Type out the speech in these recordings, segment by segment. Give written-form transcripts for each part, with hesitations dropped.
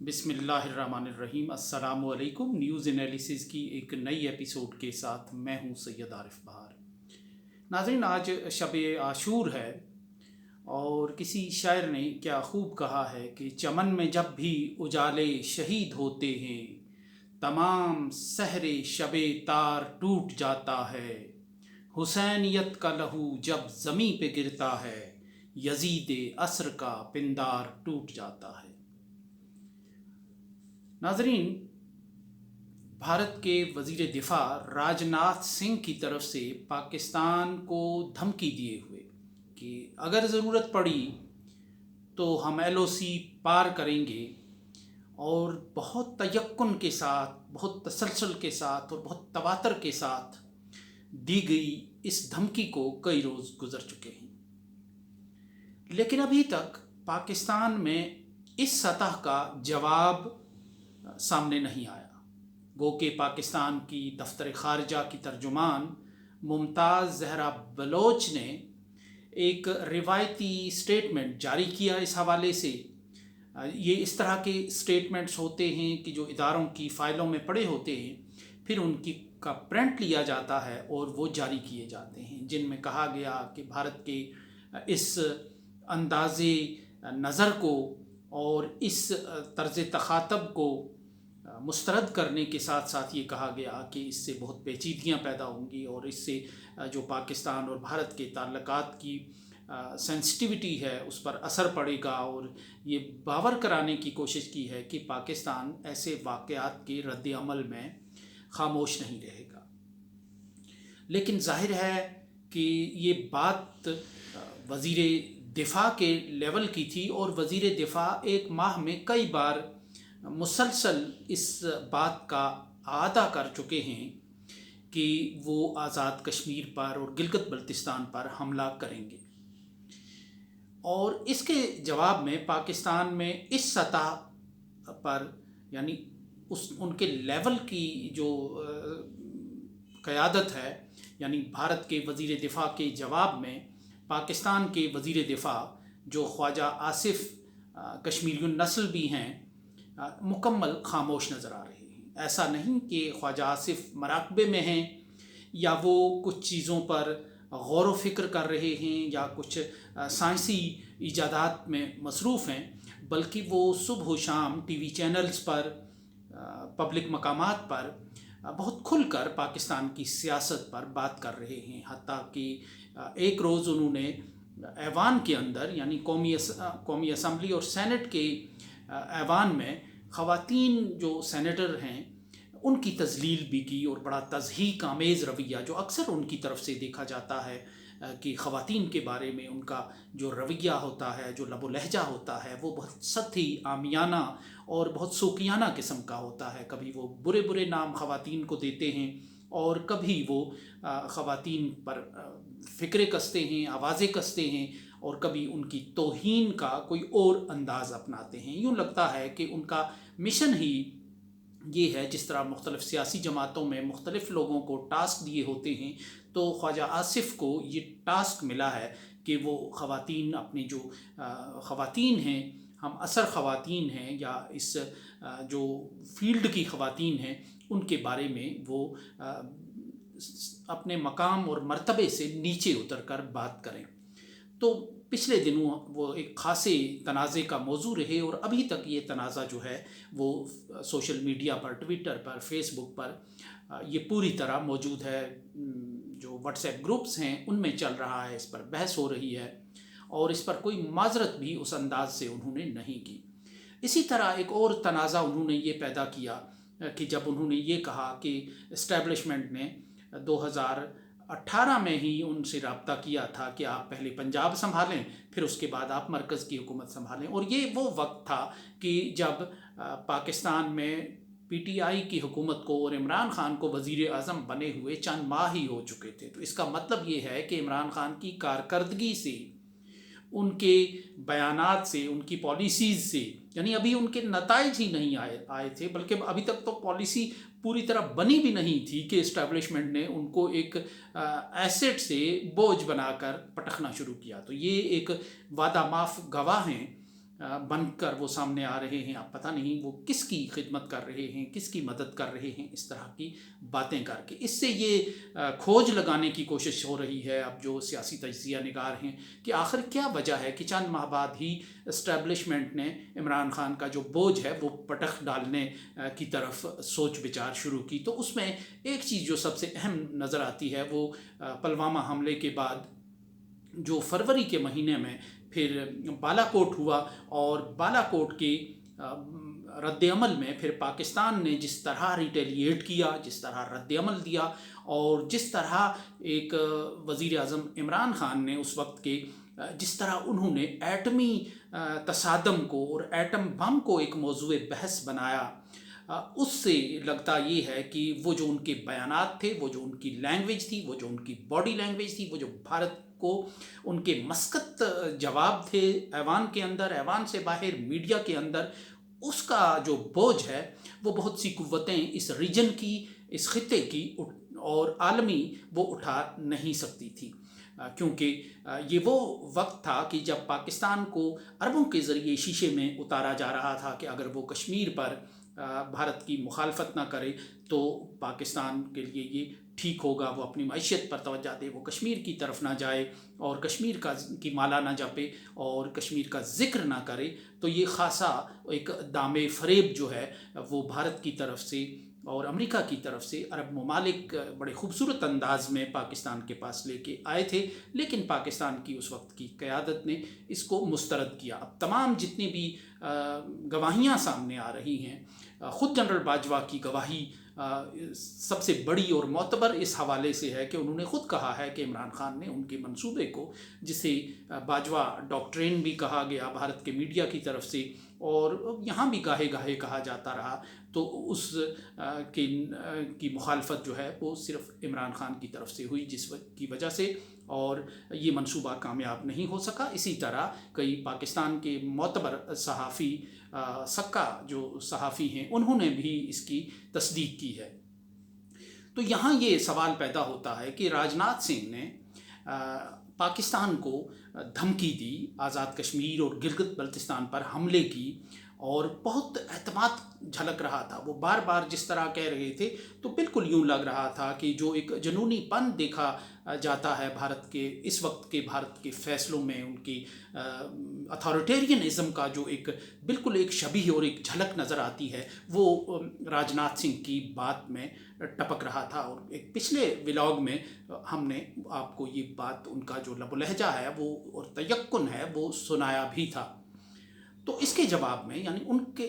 बिस्मिल्लाहिर्रहमानिर्रहीम। अस्सलाम वालेकुम। न्यूज़ एनालिसिस की एक नई एपिसोड के साथ मैं हूं सैयद आरिफ बहार। नाज़रीन, आज शब आशूर है और किसी शायर ने क्या खूब कहा है कि चमन में जब भी उजाले शहीद होते हैं, तमाम सहरे शबे तार टूट जाता है। हुसैनियत का लहू जब ज़मीं पे गिरता है, यजीद असर का पिंदार टूट जाता है। नाजरीन, भारत के वज़ीर दिफा राजनाथ सिंह की तरफ से पाकिस्तान को धमकी दिए हुए कि अगर ज़रूरत पड़ी तो हम LOC पार करेंगे, और बहुत तयक्कुन के साथ, बहुत तसलसल के साथ और बहुत तवातर के साथ दी गई इस धमकी को कई रोज़ गुजर चुके हैं, लेकिन अभी तक पाकिस्तान में इस सतह का जवाब सामने नहीं आया। गो के पाकिस्तान की दफ्तर खारजा की तर्जुमान मुमताज़ ज़हरा बलोच ने एक रिवायती स्टेटमेंट जारी किया इस हवाले से। ये इस तरह के स्टेटमेंट्स होते हैं कि जो इदारों की फ़ाइलों में पड़े होते हैं, फिर उनकी का प्रिंट लिया जाता है और वो जारी किए जाते हैं, जिनमें कहा गया कि भारत के इस अंदाज़े नज़र को और इस तर्ज़ तख़ातब को मुस्तरद करने के साथ साथ ये कहा गया कि इससे बहुत पेचीदगियाँ पैदा होंगी और इससे जो पाकिस्तान और भारत के ताल्लुकात की सेंसिटिविटी है उस पर असर पड़ेगा, और ये बावर कराने की कोशिश की है कि पाकिस्तान ऐसे वाक़यात के रद्द अमल में खामोश नहीं रहेगा। लेकिन जाहिर है कि ये बात वज़ीर दिफ़ा के लेवल की थी, और वज़ीर दिफ़ा एक माह में कई बार मुसलसल इस बात का आदा कर चुके हैं कि वो आज़ाद कश्मीर पर और गिलगित बल्तिस्तान पर हमला करेंगे, और इसके जवाब में पाकिस्तान में इस सतह पर, यानी उनके लेवल की जो क़यादत है, यानी भारत के वज़ीर दिफ़ा के जवाब में पाकिस्तान के वज़ीर दिफ़ा जो ख्वाजा आसिफ कश्मीरी नस्ल भी हैं, मुकम्मल खामोश नज़र आ रहे हैं। ऐसा नहीं कि ख्वाजा आसिफ मराकबे में हैं या वो कुछ चीज़ों पर गौर व फ़िक्र कर रहे हैं या कुछ साइंसी इजादात में मसरूफ़ हैं, बल्कि वो सुबह शाम TV चैनल्स पर, पब्लिक मकामात पर बहुत खुलकर पाकिस्तान की सियासत पर बात कर रहे हैं। हत्ता कि एक रोज़ उन्होंने ऐवान के अंदर, यानी कौमी असम्बली और सेनेट के ऐवान में ख़वातीन जो सेनेटर हैं उनकी तज़लील भी की, और बड़ा तज़हीक आमेज़ रवैया जो अक्सर उनकी तरफ से देखा जाता है कि ख़वातीन के बारे में उनका जो रवैया होता है, जो लबो लहजा होता है, वो बहुत सख्ती आमियाना और बहुत सोकियाना किस्म का होता है। कभी वो बुरे बुरे नाम ख़वातीन को देते हैं और कभी वो ख़वातीन पर फ़िक्रे कसते हैं, आवाज़ें कसते हैं, और कभी उनकी तौहीन का कोई और अंदाज़ अपनाते हैं। यूँ लगता है कि उनका मिशन ही ये है, जिस तरह मुख्तलिफ़ सियासी जमातों में मुख्तलिफ़ लोगों को टास्क दिए होते हैं, तो ख्वाजा आसिफ को ये टास्क मिला है कि वो ख़वातीन, अपनी जो ख़वातीन हैं, हम असर ख़वातीन हैं या इस जो फील्ड की ख़वातीन हैं, उनके बारे में वो अपने मकाम और मर्तबे से नीचे उतर कर बात करें। तो पिछले दिनों वो एक खासे तनाज़े का मौजू रहे, और अभी तक ये तनाज़ा जो है वो सोशल मीडिया पर, ट्विटर पर, फेसबुक पर ये पूरी तरह मौजूद है। जो व्हाट्सएप ग्रुप्स हैं उनमें चल रहा है, इस पर बहस हो रही है, और इस पर कोई माजरत भी उस अंदाज से उन्होंने नहीं की। इसी तरह एक और तनाज़ा उन्होंने ये पैदा किया कि जब उन्होंने ये कहा कि इस्टेब्लिशमेंट ने 2018 में ही उनसे रब्ता किया था कि आप पहले पंजाब संभालें, फिर उसके बाद आप मरकज़ की हुकूमत संभालें, और ये वो वक्त था कि जब पाकिस्तान में PTI की हुकूमत को और इमरान ख़ान को वज़ीर आज़म बने हुए चंद माह ही हो चुके थे। तो इसका मतलब ये है कि इमरान ख़ान की कारकर्दगी से, उनके बयानात से, उनकी पॉलिसीज़ से, यानी अभी उनके नताइज ही नहीं आए थे, बल्कि अभी तक तो पॉलिसी पूरी तरह बनी भी नहीं थी कि इस्टेब्लिशमेंट ने उनको एक एसेट से बोझ बनाकर पटकना शुरू किया। तो ये एक वादा माफ गवाह हैं बन कर वो सामने आ रहे हैं। अब पता नहीं वो किसकी खिदमत कर रहे हैं, किसकी मदद कर रहे हैं, इस तरह की बातें करके। इससे ये खोज लगाने की कोशिश हो रही है अब जो सियासी तजिया निगार हैं कि आखिर क्या वजह है कि चंद माह बाद ही इस्टेब्लिशमेंट ने इमरान खान का जो बोझ है वो पटख डालने की तरफ सोच विचार शुरू की। तो उसमें एक चीज़ जो सबसे अहम नज़र आती है वो पुलवामा हमले के बाद जो फरवरी के महीने में फिर बालाकोट हुआ, और बालाकोट के रद्द-ए-अमल में फिर पाकिस्तान ने जिस तरह रिटेलिएट किया, जिस तरह रद्द-ए-अमल दिया, और जिस तरह एक वज़ीर आज़म इमरान खान ने उस वक्त के जिस तरह उन्होंने एटमी तसादम को और एटम बम को एक मौज़ूए बहस बनाया, उससे लगता ये है कि वो जो उनके बयानात थे, वो जो उनकी लैंग्वेज थी, वो जो उनकी बॉडी लैंग्वेज थी, वो जो भारत को उनके मस्कत जवाब थे ऐवान के अंदर, ऐवान से बाहर, मीडिया के अंदर, उसका जो बोझ है वो बहुत सी कुव्वतें इस रीजन की, इस खित्ते की और आलमी वो उठा नहीं सकती थी। क्योंकि ये वो वक्त था कि जब पाकिस्तान को अरबों के ज़रिए शीशे में उतारा जा रहा था कि अगर वो कश्मीर पर भारत की मुखालफत ना करे तो पाकिस्तान के लिए ये ठीक होगा, वो अपनी मईशत पर तवज्जो दे, वो कश्मीर की तरफ ना जाए और कश्मीर की माला ना जपे और कश्मीर का ज़िक्र ना करे। तो ये ख़ासा एक दामे फ़रेब जो है वो भारत की तरफ से और अमेरिका की तरफ से अरब ममालिक बड़े खूबसूरत अंदाज में पाकिस्तान के पास लेके आए थे, लेकिन पाकिस्तान की उस वक्त की क़यादत ने इसको मुस्तरद किया। अब तमाम जितनी भी गवाहियाँ सामने आ रही हैं, ख़ुद जनरल बाजवा की गवाही सबसे बड़ी और मोतबर इस हवाले से है कि उन्होंने ख़ुद कहा है कि इमरान खान ने उनके मंसूबे को, जिसे बाजवा डॉक्ट्रिन भी कहा गया भारत के मीडिया की तरफ से और यहाँ भी गाहे गाहे कहा जाता रहा, तो उस की मुखालफत जो है वो सिर्फ इमरान खान की तरफ से हुई, जिस की वजह से और ये मंसूबा कामयाब नहीं हो सका। इसी तरह कई पाकिस्तान के मोतबर सहाफ़ी, सक्का जो सहाफ़ी हैं, उन्होंने भी इसकी तस्दीक की है। तो यहाँ ये सवाल पैदा होता है कि राजनाथ सिंह ने पाकिस्तान को धमकी दी, आज़ाद कश्मीर और गिलगित बल्तिस्तान पर हमले की, और बहुत एतमाद झलक रहा था। वो बार बार जिस तरह कह रहे थे तो बिल्कुल यूँ लग रहा था कि जो एक जुनूनीपन देखा जाता है भारत के इस वक्त के भारत के फ़ैसलों में, उनकी अथॉरिटेरियनिज़म का जो एक बिल्कुल एक शबीह और एक झलक नज़र आती है, वो राजनाथ सिंह की बात में टपक रहा था। और एक पिछले व्लॉग में हमने आपको ये बात, उनका जो लबो लहजा है वो और तयक्कुन है वो सुनाया भी था। तो इसके जवाब में, यानी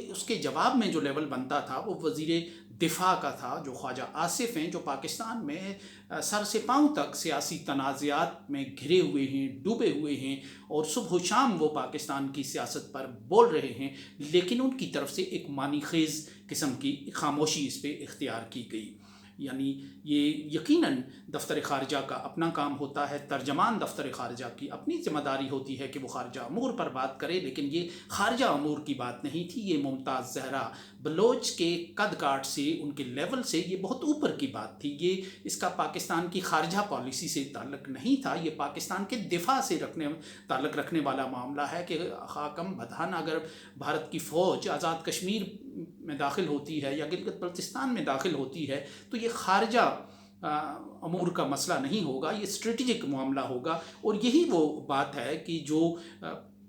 उसके जवाब में जो लेवल बनता था वो वज़ीर दिफा का था, जो ख्वाजा आसिफ हैं, जो पाकिस्तान में सर से पांव तक सियासी तनाज़ात में घिरे हुए हैं, डूबे हुए हैं, और सुबह शाम वो पाकिस्तान की सियासत पर बोल रहे हैं, लेकिन उनकी तरफ से एक मानीखेज़ किस्म की खामोशी इस पर इख्तियार की गई। यानी ये यकीनन दफ्तर ख़ारजा का अपना काम होता है, तर्जमान दफ्तर ख़ारजा की अपनी ज़िम्मेदारी होती है कि वो ख़ारजा अमूर पर बात करे, लेकिन ये ख़ारजा अमूर की बात नहीं थी। ये मुमताज़ ज़हरा बलोच के कद काट से, उनके लेवल से ये बहुत ऊपर की बात थी। ये इसका पाकिस्तान की ख़ारजा पॉलिसी से ताल्लुक़ नहीं था, ये पाकिस्तान के दिफा से ताल्लुक़ रखने वाला मामला है कि हाकम बदहान अगर भारत की फ़ौज आज़ाद कश्मीर में दाखिल होती है या गिलगित बल्तिस्तान में दाखिल होती है तो ये ख़ारजा अमूर का मसला नहीं होगा, ये स्ट्रेटजिक मामला होगा। और यही वो बात है कि जो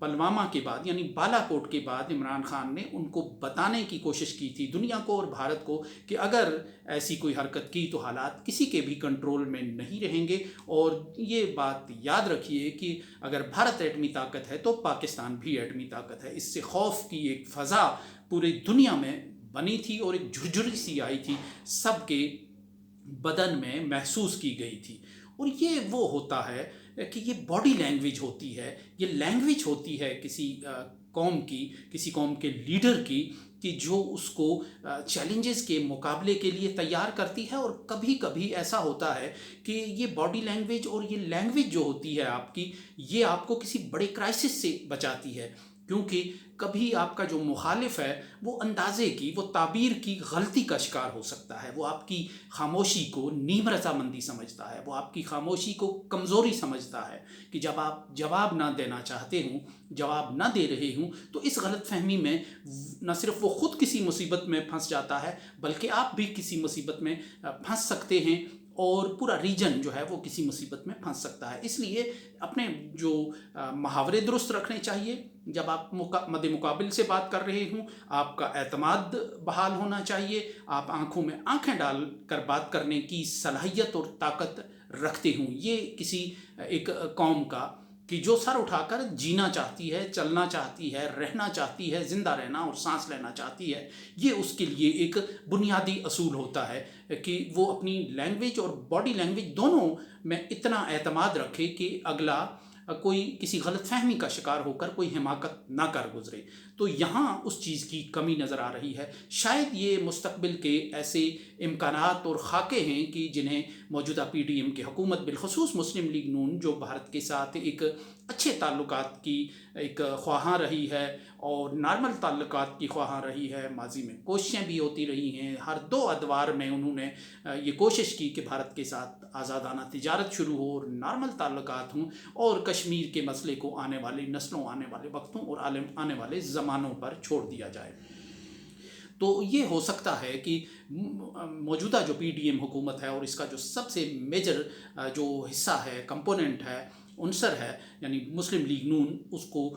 पुलवामा के बाद, यानी बालाकोट के बाद, इमरान खान ने उनको बताने की कोशिश की थी दुनिया को और भारत को कि अगर ऐसी कोई हरकत की तो हालात किसी के भी कंट्रोल में नहीं रहेंगे। और ये बात याद रखिए कि अगर भारत एटमी ताकत है तो पाकिस्तान भी एटमी ताकत है। इससे खौफ की एक फ़ज़ा पूरी दुनिया में बनी थी और एक झुरझुरी सी आई थी, सबके बदन में महसूस की गई थी। और ये वो होता है कि ये बॉडी लैंग्वेज होती है, ये लैंग्वेज होती है किसी कौम की, किसी कौम के लीडर की, कि जो उसको चैलेंजेस के मुकाबले के लिए तैयार करती है। और कभी कभी ऐसा होता है कि ये बॉडी लैंग्वेज और ये लैंग्वेज जो होती है आपकी, ये आपको किसी बड़े क्राइसिस से बचाती है। کیونکہ کبھی آپ کا جو مخالف ہے وہ اندازے کی، وہ تعبیر کی غلطی کا شکار ہو سکتا ہے، وہ آپ کی خاموشی کو نیم رضامندی سمجھتا ہے، وہ آپ کی خاموشی کو کمزوری سمجھتا ہے کہ جب آپ جواب نہ دینا چاہتے ہوں، جواب نہ دے رہے ہوں، تو اس غلط فہمی میں نہ صرف وہ خود کسی مصیبت میں پھنس جاتا ہے بلکہ آپ بھی کسی مصیبت میں پھنس سکتے ہیں، اور پورا ریجن جو ہے وہ کسی مصیبت میں پھنس سکتا ہے۔ اس لیے اپنے جو محاورے درست رکھنے چاہیے، جب آپ مد مقابل سے بات کر رہے ہوں آپ کا اعتماد بحال ہونا چاہیے، آپ آنکھوں میں آنکھیں ڈال کر بات کرنے کی صلاحیت اور طاقت رکھتے ہوں۔ یہ کسی ایک قوم کا کہ جو سر اٹھا کر جینا چاہتی ہے، چلنا چاہتی ہے، رہنا چاہتی ہے، زندہ رہنا اور سانس لینا چاہتی ہے، یہ اس کے لیے ایک بنیادی اصول ہوتا ہے کہ وہ اپنی لینگویج اور باڈی لینگویج دونوں میں اتنا اعتماد رکھے کہ اگلا کوئی کسی غلط فہمی کا شکار ہو کر کوئی حماقت نہ کر گزرے۔ تو یہاں اس چیز کی کمی نظر آ رہی ہے۔ شاید یہ مستقبل کے ایسے امکانات اور خاکے ہیں کہ جنہیں موجودہ پی ڈی ایم کی حکومت، بالخصوص مسلم لیگ نون جو بھارت کے ساتھ ایک اچھے تعلقات کی ایک خواہاں رہی ہے اور نارمل تعلقات کی خواہاں رہی ہے، ماضی میں کوششیں بھی ہوتی رہی ہیں، ہر دو ادوار میں انہوں نے یہ کوشش کی کہ بھارت کے ساتھ آزادانہ تجارت شروع ہو اور نارمل تعلقات ہوں، اور کشمیر کے مسئلے کو آنے والی نسلوں، آنے والے وقتوں اور آنے والے زمانوں پر چھوڑ دیا جائے۔ تو یہ ہو سکتا ہے کہ موجودہ جو پی ڈی ایم حکومت ہے اور اس کا جو سب سے میجر جو حصہ ہے، کمپوننٹ ہے، عنصر ہے، یعنی مسلم لیگ نون، اس کو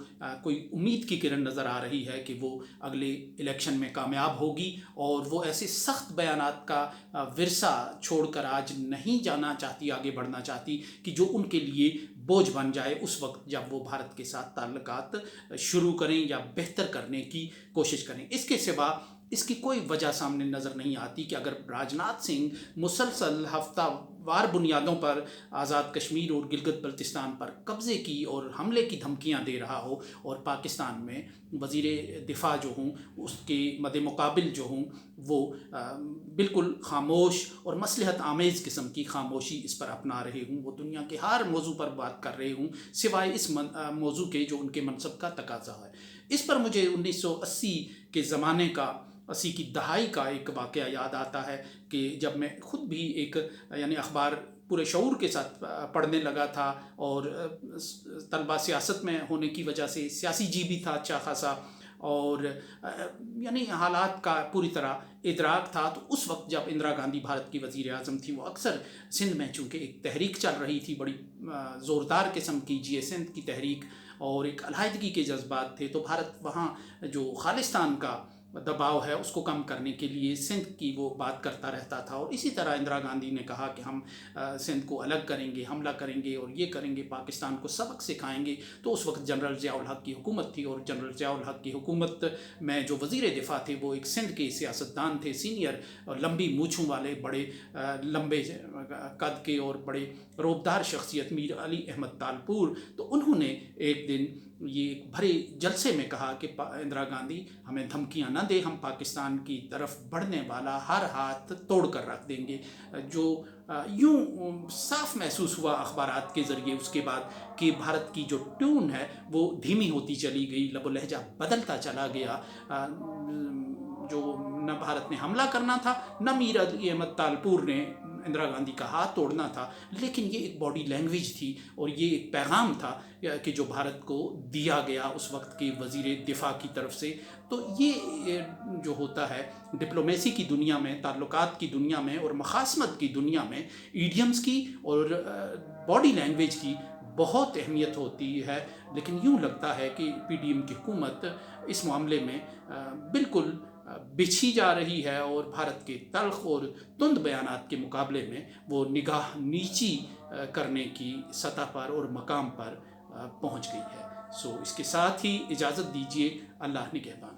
کوئی امید کی کرن نظر آ رہی ہے کہ وہ اگلے الیکشن میں کامیاب ہوگی، اور وہ ایسے سخت بیانات کا ورثہ چھوڑ کر آج نہیں جانا چاہتی، آگے بڑھنا چاہتی کہ جو ان کے لیے بوجھ بن جائے اس وقت جب وہ بھارت کے ساتھ تعلقات شروع کریں یا بہتر کرنے کی کوشش کریں۔ اس کے سوا اس کی کوئی وجہ سامنے نظر نہیں آتی کہ اگر راجناتھ سنگھ مسلسل ہفتہ وار بنیادوں پر آزاد کشمیر اور گلگت بلتستان پر قبضے کی اور حملے کی دھمکیاں دے رہا ہو، اور پاکستان میں وزیر دفاع جو ہوں اس کے مد مقابل جو ہوں وہ بالکل خاموش اور مصلحت آمیز قسم کی خاموشی اس پر اپنا رہے ہوں، وہ دنیا کے ہر موضوع پر بات کر رہے ہوں سوائے اس موضوع کے جو ان کے منصب کا تقاضا ہے۔ اس پر مجھے 1980 کے زمانے کا، 80 کی دہائی کا ایک واقعہ یاد آتا ہے کہ جب میں خود بھی ایک یعنی اخبار پورے شعور کے ساتھ پڑھنے لگا تھا، اور طلبہ سیاست میں ہونے کی وجہ سے سیاسی جی بھی تھا اچھا خاصا، اور یعنی حالات کا پوری طرح ادراک تھا، تو اس وقت جب اندرا گاندھی بھارت کی وزیر اعظم تھی، وہ اکثر سندھ میں چونکہ ایک تحریک چل رہی تھی بڑی زوردار قسم کی، جی سندھ کی تحریک، اور ایک علیحدگی کے جذبات تھے، تو بھارت وہاں جو خالصتان کا دباؤ ہے اس کو کم کرنے کے لیے سندھ کی وہ بات کرتا رہتا تھا، اور اسی طرح اندرا گاندھی نے کہا کہ ہم سندھ کو الگ کریں گے، حملہ کریں گے اور یہ کریں گے، پاکستان کو سبق سکھائیں گے۔ تو اس وقت جنرل ضیاء الحق کی حکومت تھی، اور جنرل ضیاء الحق کی حکومت میں جو وزیر دفاع تھے وہ ایک سندھ کے سیاستدان تھے، سینئر، لمبی مونچھوں والے، بڑے لمبے قد کے اور بڑے روبدار شخصیت، میر علی احمد تالپور۔ تو انہوں نے ایک دن یہ ایک بھرے جلسے میں کہا کہ اندرا گاندھی ہمیں دھمکیاں نہ دے، ہم پاکستان کی طرف بڑھنے والا ہر ہاتھ توڑ کر رکھ دیں گے۔ جو یوں صاف محسوس ہوا اخبارات کے ذریعے اس کے بعد کہ بھارت کی جو ٹیون ہے وہ دھیمی ہوتی چلی گئی، لب و لہجہ بدلتا چلا گیا، جو نہ بھارت نے حملہ کرنا تھا، نہ میر علی احمد تالپور نے اندرا گاندھی کا ہاتھ توڑنا تھا، لیکن یہ ایک باڈی لینگویج تھی اور یہ ایک پیغام تھا کہ جو بھارت کو دیا گیا اس وقت کے وزیر دفاع کی طرف سے۔ تو یہ جو ہوتا ہے ڈپلومیسی کی دنیا میں، تعلقات کی دنیا میں اور مخاصمت کی دنیا میں، ایڈیمز کی اور باڈی لینگویج کی بہت اہمیت ہوتی ہے، لیکن یوں لگتا ہے کہ پی ڈی ایم کی حکومت اس معاملے میں بالکل بچھی جا رہی ہے، اور بھارت کے تلخ اور تند بیانات کے مقابلے میں وہ نگاہ نیچی کرنے کی سطح پر اور مقام پر پہنچ گئی ہے۔ اس کے ساتھ ہی اجازت دیجیے، اللہ نگہبان۔